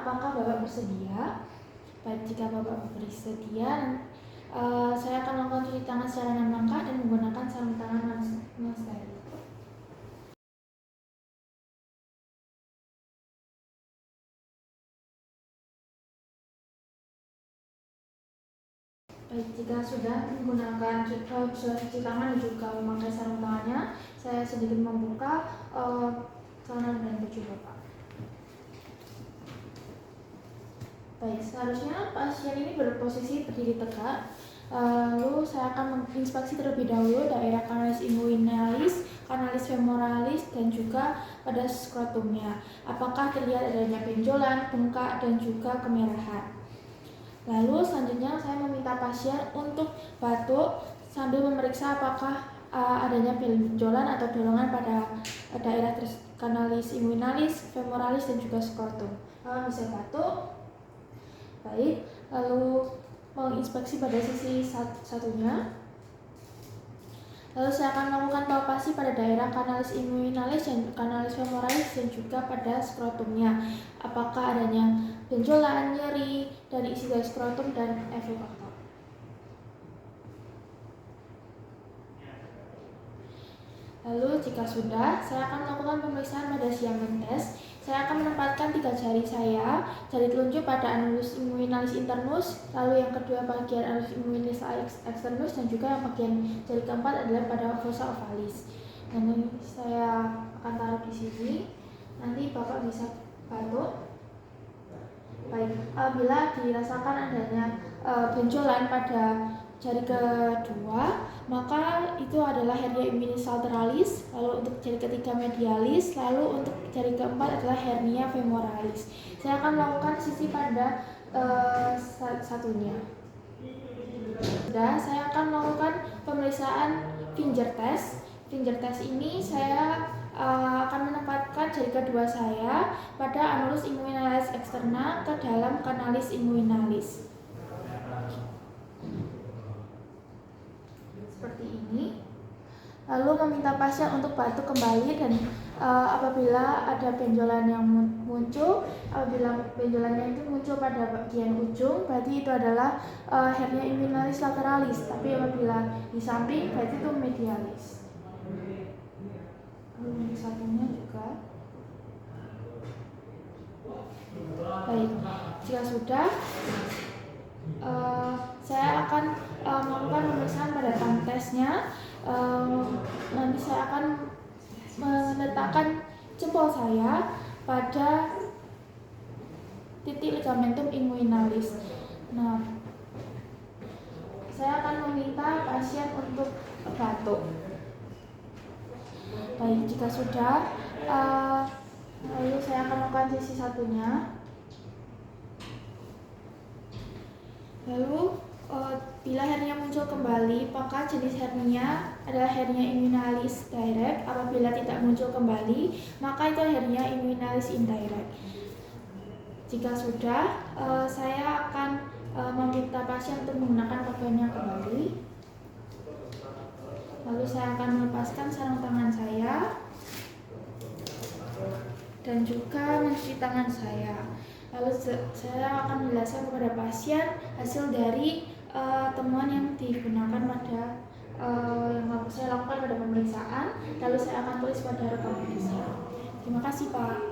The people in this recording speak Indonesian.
apakah Bapak bersedia? Baik, jika Bapak bersedia, saya akan melakukan cuci tangan secara 6 langkah dan menggunakan sarung tangan non-steril. Baik, jika sudah menggunakan cuci tangan dan juga memakai sarung tangannya, saya sedikit membuka celana dan baju Bapak. Baik, seharusnya pasien ini berposisi berdiri tegak. Lalu saya akan menginspeksi terlebih dahulu daerah kanalis inguinalis, kanalis femoralis, dan juga pada skrotumnya. Apakah terlihat adanya benjolan, bengkak, dan juga kemerahan. Lalu selanjutnya saya meminta pasien untuk batuk sambil memeriksa apakah adanya benjolan atau dorongan pada daerah kanalis inguinalis, femoralis, dan juga skrotum. Bisa batuk. Baik, lalu menginspeksi pada sisi satunya. Lalu saya akan melakukan palpasi pada daerah kanalis inguinalis dan kanalis femoralis dan juga pada skrotumnya. Apakah adanya benjolan, nyeri dari isi dari skrotum dan efek faktor. Lalu jika sudah, saya akan melakukan pemeriksaan pada Siamen test. Saya akan menempatkan 3 jari saya, jari telunjuk pada anulus inguinalis internus, lalu yang kedua bagian anulus inguinalis externus, dan juga yang bagian jari keempat adalah pada fossa ovalis. Dan ini saya akan taruh di sini. Nanti Bapak bisa batuk. Baik, apabila dirasakan adanya benjolan pada jari kedua, maka itu adalah hernia inguinalis lateralis, lalu untuk jari ketiga medialis, lalu untuk jari keempat adalah hernia femoralis. Saya akan melakukan sisi pada satunya. Sudah, saya akan melakukan pemeriksaan finger test. Finger test ini saya akan menempatkan jari kedua saya pada anulus inguinalis externa ke dalam kanalis inguinalis. Seperti ini. Lalu meminta pasien untuk batuk kembali dan apabila ada benjolan yang muncul, apabila benjolannya itu muncul pada bagian ujung, berarti itu adalah hernia inguinalis lateralis. Tapi apabila di samping, berarti itu medialis. Lalu yang satunya juga. Baik, jika sudah, saya akan melakukan pemeriksaan pada tongue testnya. Nanti saya akan meletakkan jempol saya pada titik ligamentum inguinalis. Nah, saya akan meminta pasien untuk batuk. Baik, jika sudah, lalu saya akan melakukan sisi satunya. Lalu bila hernia muncul kembali, maka jenis hernia adalah hernia inguinalis direct. Apabila tidak muncul kembali, maka itu hernia inguinalis indirect. Jika sudah, saya akan meminta pasien untuk menggunakan pakaiannya kembali. Lalu saya akan melepaskan sarung tangan saya dan juga mencuci tangan saya. Lalu saya akan menjelaskan kepada pasien hasil dari temuan yang digunakan pada yang saya lakukan pada pemeriksaan. Lalu saya akan tulis pada rekam medisnya. Terima kasih, Pak.